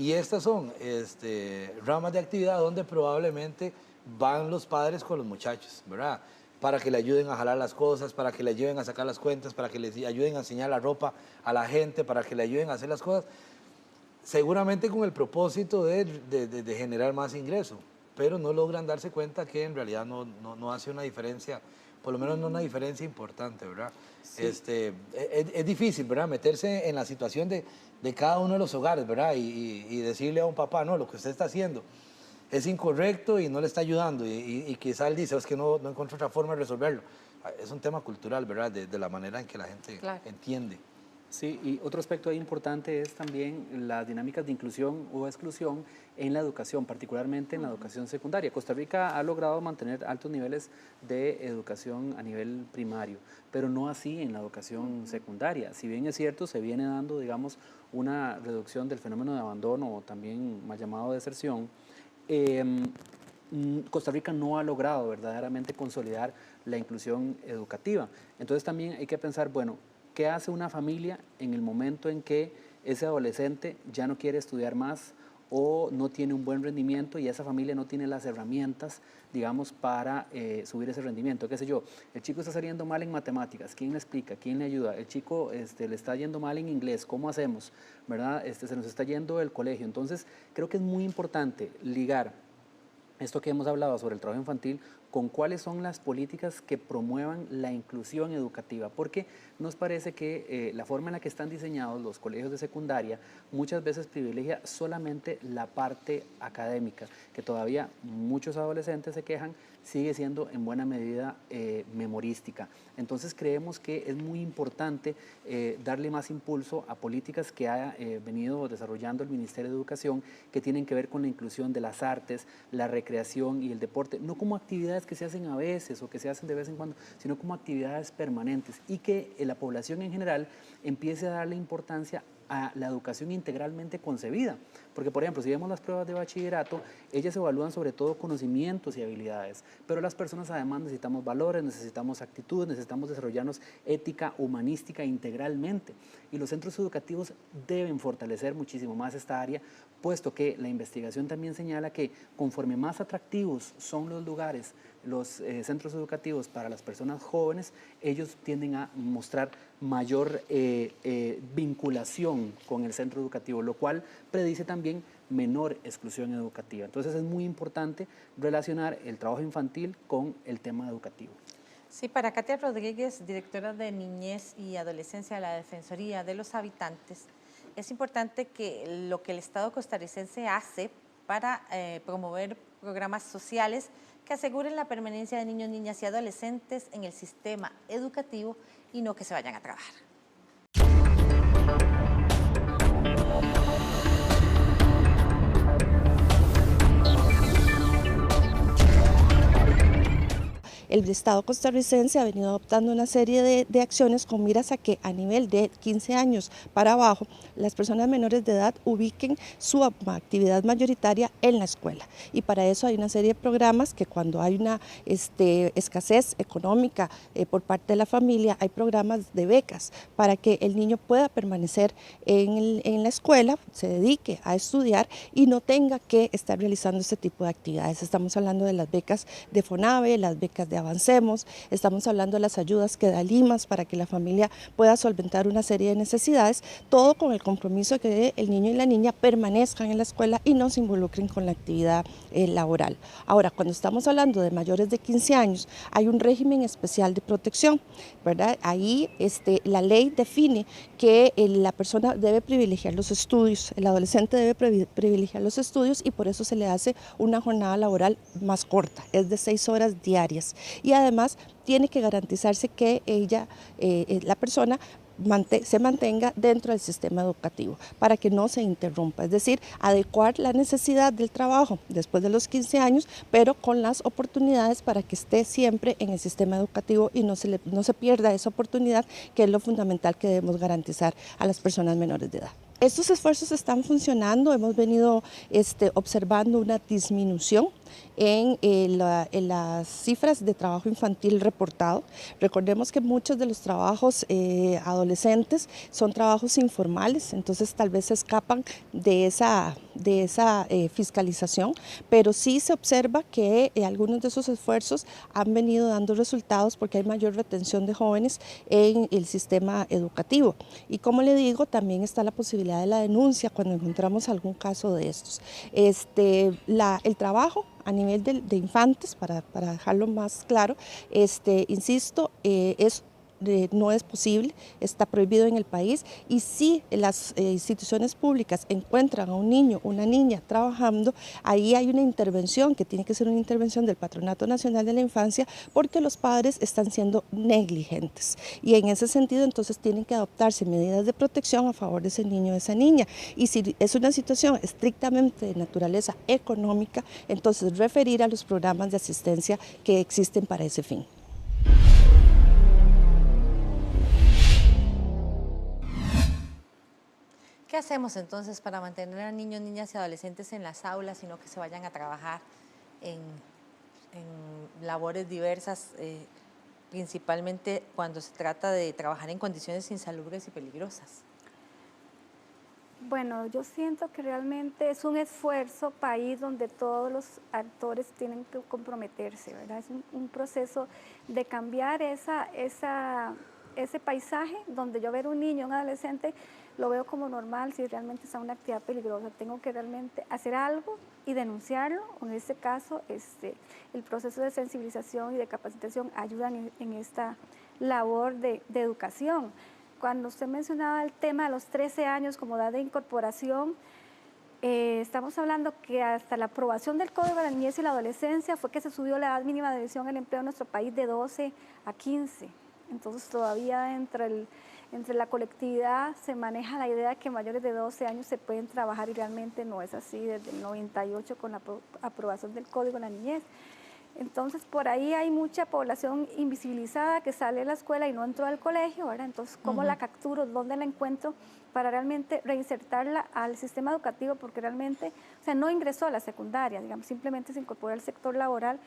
Y estas son ramas de actividad donde probablemente van los padres con los muchachos, ¿verdad? Para que le ayuden a jalar las cosas, para que le ayuden a sacar las cuentas, para que les ayuden a enseñar la ropa a la gente, para que le ayuden a hacer las cosas, seguramente con el propósito de generar más ingreso, pero no logran darse cuenta que en realidad no hace una diferencia, por lo menos no una diferencia importante, ¿verdad? Sí. Es difícil, ¿verdad? Meterse en la situación de cada uno de los hogares, ¿verdad? Y decirle a un papá, no, lo que usted está haciendo es incorrecto y no le está ayudando, y quizá él dice, es que no encuentro otra forma de resolverlo. Es un tema cultural, ¿verdad? De la manera en que la gente entiende. Sí, y otro aspecto ahí importante es también las dinámicas de inclusión o exclusión en la educación, particularmente en la educación secundaria. Costa Rica ha logrado mantener altos niveles de educación a nivel primario, pero no así en la educación secundaria. Si bien es cierto, se viene dando, digamos, una reducción del fenómeno de abandono o también mal llamado deserción, Costa Rica no ha logrado verdaderamente consolidar la inclusión educativa. Entonces también hay que pensar, bueno, ¿qué hace una familia en el momento en que ese adolescente ya no quiere estudiar más o no tiene un buen rendimiento y esa familia no tiene las herramientas, digamos, para subir ese rendimiento? ¿Qué sé yo? El chico está saliendo mal en matemáticas, ¿quién le explica? ¿Quién le ayuda? El chico le está yendo mal en inglés, ¿cómo hacemos? ¿Verdad? Se nos está yendo el colegio. Entonces, creo que es muy importante ligar esto que hemos hablado sobre el trabajo infantil con cuáles son las políticas que promuevan la inclusión educativa, porque nos parece que la forma en la que están diseñados los colegios de secundaria muchas veces privilegia solamente la parte académica, que todavía muchos adolescentes se quejan, sigue siendo en buena medida memorística. Entonces creemos que es muy importante darle más impulso a políticas que ha venido desarrollando el Ministerio de Educación, que tienen que ver con la inclusión de las artes, la recreación y el deporte, no como actividades que se hacen a veces o que se hacen de vez en cuando, sino como actividades permanentes, y que la población en general empiece a darle importancia a la educación integralmente concebida. Porque, por ejemplo, si vemos las pruebas de bachillerato, ellas evalúan sobre todo conocimientos y habilidades, pero las personas además necesitamos valores, necesitamos actitudes, necesitamos desarrollarnos ética, humanística integralmente. Y los centros educativos deben fortalecer muchísimo más esta área, puesto que la investigación también señala que conforme más atractivos son los lugares, los centros educativos para las personas jóvenes, ellos tienden a mostrar mayor vinculación con el centro educativo, lo cual predice también menor exclusión educativa. Entonces es muy importante relacionar el trabajo infantil con el tema educativo. Sí, para Katia Rodríguez, directora de Niñez y Adolescencia de la Defensoría de los Habitantes, es importante que lo que el Estado costarricense hace para promover programas sociales que aseguren la permanencia de niños, niñas y adolescentes en el sistema educativo y no que se vayan a trabajar. El Estado costarricense ha venido adoptando una serie de acciones con miras a que a nivel de 15 años para abajo las personas menores de edad ubiquen su actividad mayoritaria en la escuela. Y para eso hay una serie de programas que cuando hay una escasez económica por parte de la familia, hay programas de becas para que el niño pueda permanecer en la escuela, se dedique a estudiar y no tenga que estar realizando este tipo de actividades. Estamos hablando de las becas de FONAVE, las becas de Avancemos, estamos hablando de las ayudas que da Limas para que la familia pueda solventar una serie de necesidades, todo con el compromiso de que el niño y la niña permanezcan en la escuela y no se involucren con la actividad laboral. Ahora, cuando estamos hablando de mayores de 15 años, hay un régimen especial de protección, ¿verdad? Ahí la ley define que la persona debe privilegiar los estudios, el adolescente debe privilegiar los estudios y por eso se le hace una jornada laboral más corta, es de 6 horas diarias. Y además tiene que garantizarse que la persona se mantenga dentro del sistema educativo para que no se interrumpa, es decir, adecuar la necesidad del trabajo después de los 15 años, pero con las oportunidades para que esté siempre en el sistema educativo y no se pierda esa oportunidad, que es lo fundamental que debemos garantizar a las personas menores de edad. Estos esfuerzos están funcionando, hemos venido observando una disminución en las cifras de trabajo infantil reportado. Recordemos que muchos de los trabajos adolescentes son trabajos informales, entonces tal vez se escapan de esa fiscalización, pero sí se observa que algunos de esos esfuerzos han venido dando resultados porque hay mayor retención de jóvenes en el sistema educativo. Y como le digo, también está la posibilidad de la denuncia cuando encontramos algún caso de estos. El trabajo a nivel de infantes, para dejarlo más claro, insisto, no es posible, está prohibido en el país, y si las instituciones públicas encuentran a un niño, una niña trabajando, ahí hay una intervención que tiene que ser una intervención del Patronato Nacional de la Infancia, porque los padres están siendo negligentes, y en ese sentido entonces tienen que adoptarse medidas de protección a favor de ese niño o de esa niña, y si es una situación estrictamente de naturaleza económica, entonces referir a los programas de asistencia que existen para ese fin. ¿Qué hacemos entonces para mantener a niños, niñas y adolescentes en las aulas y no que se vayan a trabajar en labores diversas, principalmente cuando se trata de trabajar en condiciones insalubres y peligrosas? Bueno, yo siento que realmente es un esfuerzo país donde todos los actores tienen que comprometerse, ¿verdad? Es un proceso de cambiar ese paisaje donde yo ver un niño, un adolescente, lo veo como normal. Si realmente está en una actividad peligrosa, tengo que realmente hacer algo y denunciarlo. En este caso, el proceso de sensibilización y de capacitación ayudan en esta labor de educación. Cuando usted mencionaba el tema de los 13 años como edad de incorporación, estamos hablando que hasta la aprobación del Código de la Niñez y la Adolescencia fue que se subió la edad mínima de admisión al empleo en nuestro país de 12 a 15. Entonces todavía entre la colectividad se maneja la idea de que mayores de 12 años se pueden trabajar, y realmente no es así desde el 98 con la aprobación del Código de la Niñez. Entonces por ahí hay mucha población invisibilizada que sale de la escuela y no entró al colegio, ¿verdad? Entonces, ¿cómo la capturo? ¿Dónde la encuentro para realmente reinsertarla al sistema educativo? Porque realmente, o sea, no ingresó a la secundaria, digamos, simplemente se incorporó al sector laboral,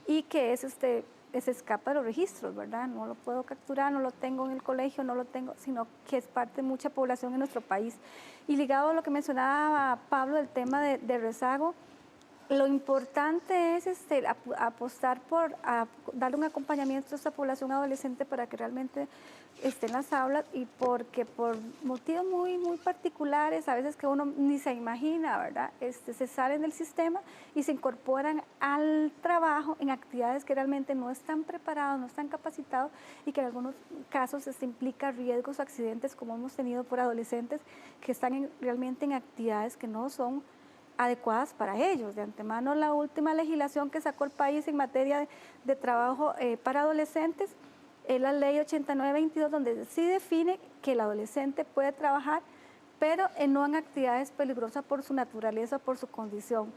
y que se escapa de los registros, ¿verdad? No lo puedo capturar, no lo tengo en el colegio, no lo tengo, sino que es parte de mucha población en nuestro país. Y ligado a lo que mencionaba Pablo, el tema de rezago, lo importante es apostar por darle un acompañamiento a esta población adolescente para que realmente esté en las aulas, y porque por motivos muy, muy particulares, a veces que uno ni se imagina, ¿verdad? Se salen del sistema y se incorporan al trabajo en actividades que realmente no están preparados, no están capacitados, y que en algunos casos implica riesgos o accidentes, como hemos tenido por adolescentes que están realmente en actividades que no son adecuadas para ellos. De antemano, la última legislación que sacó el país en materia de trabajo para adolescentes es la ley 8922, donde sí define que el adolescente puede trabajar, pero no en actividades peligrosas por su naturaleza, por su condición,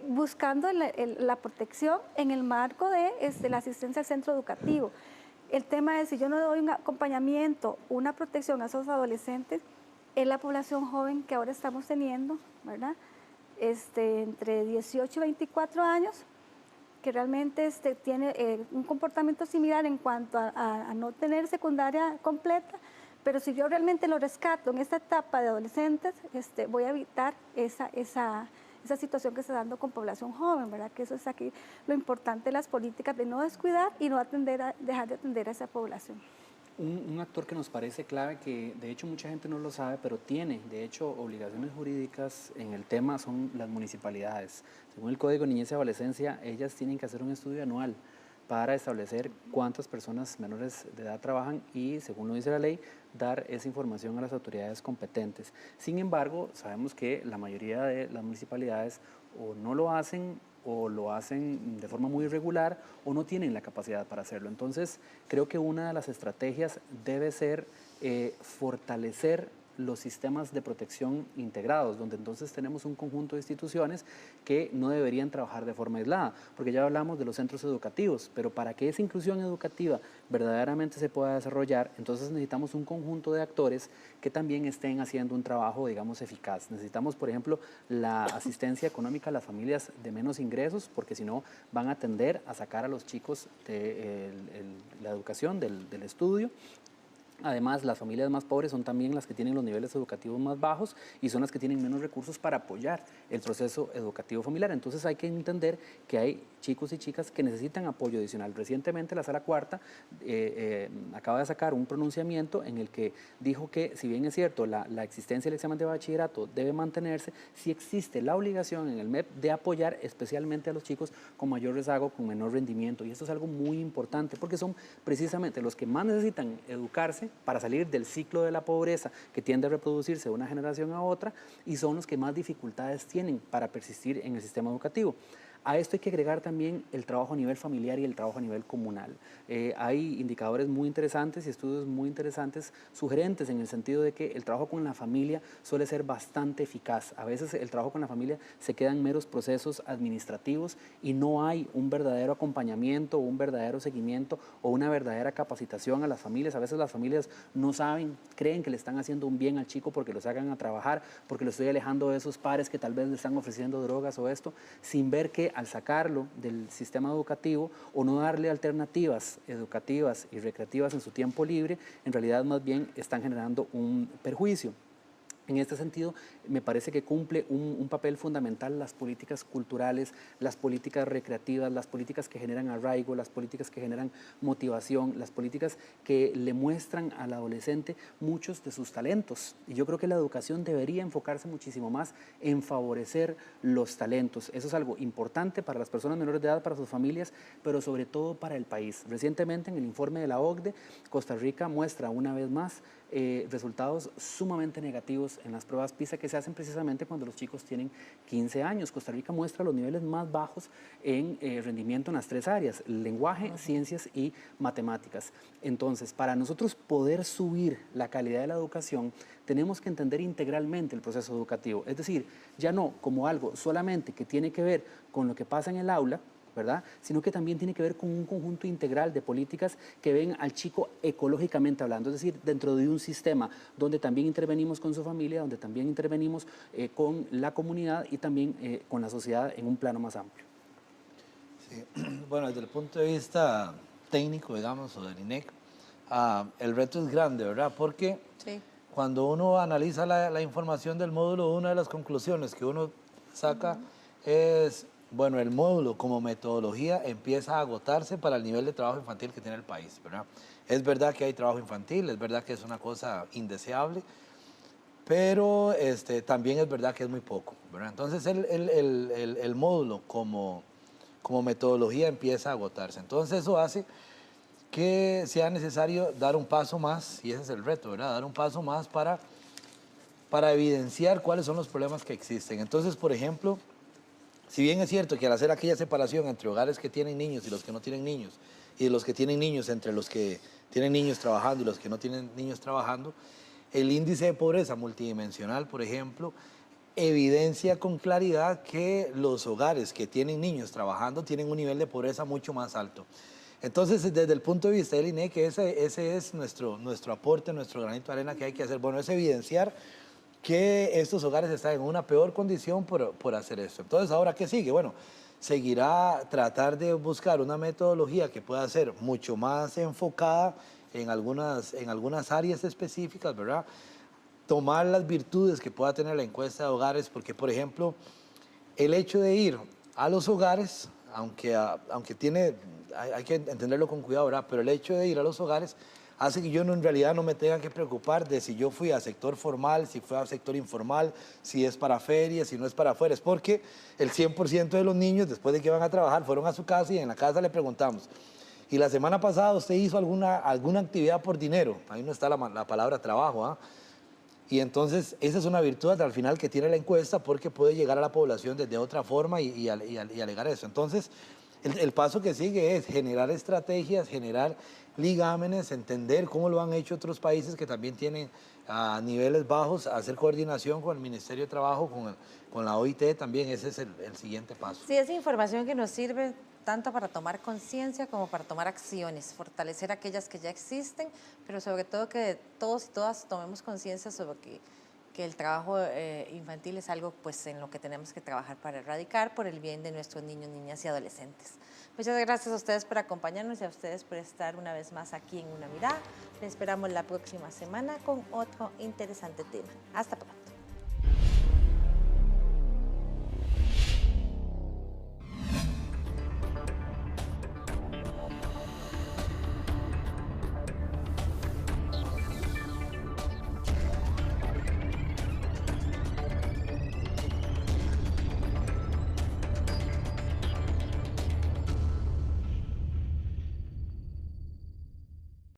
buscando la protección en el marco de la asistencia al centro educativo. El tema es, si yo no doy un acompañamiento, una protección a esos adolescentes, es la población joven que ahora estamos teniendo, ¿verdad? Entre 18 y 24 años, que realmente tiene un comportamiento similar en cuanto a no tener secundaria completa, pero si yo realmente lo rescato en esta etapa de adolescentes, voy a evitar esa situación que se está dando con población joven, ¿verdad? Que eso es aquí lo importante de las políticas, de no descuidar y no dejar de atender a esa población. Un actor que nos parece clave, que de hecho mucha gente no lo sabe, pero tiene de hecho obligaciones jurídicas en el tema, son las municipalidades. Según el Código de Niñez y Adolescencia, ellas tienen que hacer un estudio anual para establecer cuántas personas menores de edad trabajan y, según lo dice la ley, dar esa información a las autoridades competentes. Sin embargo, sabemos que la mayoría de las municipalidades o no lo hacen, o lo hacen de forma muy irregular, o no tienen la capacidad para hacerlo. Entonces, creo que una de las estrategias debe ser fortalecer los sistemas de protección integrados, donde entonces tenemos un conjunto de instituciones que no deberían trabajar de forma aislada, porque ya hablamos de los centros educativos, pero para que esa inclusión educativa verdaderamente se pueda desarrollar, entonces necesitamos un conjunto de actores que también estén haciendo un trabajo, digamos, eficaz. Necesitamos, por ejemplo, la asistencia económica a las familias de menos ingresos, porque si no van a tender a sacar a los chicos de la educación, del estudio. Además, las familias más pobres son también las que tienen los niveles educativos más bajos y son las que tienen menos recursos para apoyar el proceso educativo familiar. Entonces hay que entender que hay chicos y chicas que necesitan apoyo adicional. Recientemente la Sala Cuarta acaba de sacar un pronunciamiento en el que dijo que, si bien es cierto, la existencia del examen de bachillerato debe mantenerse, sí existe la obligación en el MEP de apoyar especialmente a los chicos con mayor rezago, con menor rendimiento. Y esto es algo muy importante porque son precisamente los que más necesitan educarse para salir del ciclo de la pobreza que tiende a reproducirse de una generación a otra, y son los que más dificultades tienen para persistir en el sistema educativo. A esto hay que agregar también el trabajo a nivel familiar y el trabajo a nivel comunal. Hay indicadores muy interesantes y estudios muy interesantes, sugerentes en el sentido de que el trabajo con la familia suele ser bastante eficaz. A veces el trabajo con la familia se queda en meros procesos administrativos y no hay un verdadero acompañamiento, un verdadero seguimiento o una verdadera capacitación a las familias. A veces las familias no saben, creen que le están haciendo un bien al chico porque lo sacan a trabajar, porque lo estoy alejando de esos pares que tal vez le están ofreciendo drogas o esto, sin ver que al sacarlo del sistema educativo o no darle alternativas educativas y recreativas en su tiempo libre, en realidad más bien están generando un perjuicio. En este sentido, me parece que cumple un papel fundamental las políticas culturales, las políticas recreativas, las políticas que generan arraigo, las políticas que generan motivación, las políticas que le muestran al adolescente muchos de sus talentos. Y yo creo que la educación debería enfocarse muchísimo más en favorecer los talentos. Eso es algo importante para las personas menores de edad, para sus familias, pero sobre todo para el país. Recientemente, en el informe de la OCDE, Costa Rica muestra una vez más resultados sumamente negativos en las pruebas PISA que se hacen precisamente cuando los chicos tienen 15 años. Costa Rica muestra los niveles más bajos en rendimiento en las tres áreas: lenguaje, ciencias y matemáticas. Entonces, para nosotros poder subir la calidad de la educación, tenemos que entender integralmente el proceso educativo. Es decir, ya no como algo solamente que tiene que ver con lo que pasa en el aula, ¿verdad?, sino que también tiene que ver con un conjunto integral de políticas que ven al chico ecológicamente hablando, es decir, dentro de un sistema donde también intervenimos con su familia, donde también intervenimos con la comunidad y también con la sociedad en un plano más amplio. Sí. Bueno, desde el punto de vista técnico, digamos, o del INEC, el reto es grande, ¿verdad? Porque sí, cuando uno analiza la información del módulo, una de las conclusiones que uno saca es: bueno, el módulo como metodología empieza a agotarse para el nivel de trabajo infantil que tiene el país, ¿verdad? Es verdad que hay trabajo infantil, es verdad que es una cosa indeseable, pero también es verdad que es muy poco, ¿verdad? Entonces el módulo como metodología empieza a agotarse. Entonces eso hace que sea necesario dar un paso más, y ese es el reto, ¿verdad? Dar un paso más para evidenciar cuáles son los problemas que existen. Entonces, por ejemplo, si bien es cierto que al hacer aquella separación entre hogares que tienen niños y los que no tienen niños, y los que tienen niños entre los que tienen niños trabajando y los que no tienen niños trabajando, el índice de pobreza multidimensional, por ejemplo, evidencia con claridad que los hogares que tienen niños trabajando tienen un nivel de pobreza mucho más alto. Entonces, desde el punto de vista del INEC, ese es nuestro aporte, nuestro granito de arena que hay que hacer. Bueno, es evidenciar que estos hogares están en una peor condición por hacer esto. Entonces, ¿ahora qué sigue? Bueno, seguirá tratar de buscar una metodología que pueda ser mucho más enfocada en algunas áreas específicas, ¿verdad? Tomar las virtudes que pueda tener la encuesta de hogares, porque, por ejemplo, el hecho de ir a los hogares, aunque hay que entenderlo con cuidado, ¿verdad? Pero el hecho de ir a los hogares hace que yo en realidad no me tenga que preocupar de si yo fui a sector formal, si fui a sector informal, si es para ferias, si no es para afuera. Es porque el 100% de los niños, después de que van a trabajar, fueron a su casa y en la casa le preguntamos: ¿y la semana pasada usted hizo alguna actividad por dinero? Ahí no está la palabra trabajo, ¿ah? Y entonces esa es una virtud al final que tiene la encuesta, porque puede llegar a la población desde otra forma y alegar eso. Entonces, el paso que sigue es generar estrategias, generar ligámenes, entender cómo lo han hecho otros países que también tienen a niveles bajos, hacer coordinación con el Ministerio de Trabajo, con la OIT también, ese es el siguiente paso. Sí, es información que nos sirve tanto para tomar conciencia como para tomar acciones, fortalecer aquellas que ya existen, pero sobre todo que todos y todas tomemos conciencia sobre que el trabajo infantil es algo pues, en lo que tenemos que trabajar para erradicar por el bien de nuestros niños, niñas y adolescentes. Muchas gracias a ustedes por acompañarnos y a ustedes por estar una vez más aquí en Una Mirada. Les esperamos la próxima semana con otro interesante tema. Hasta pronto.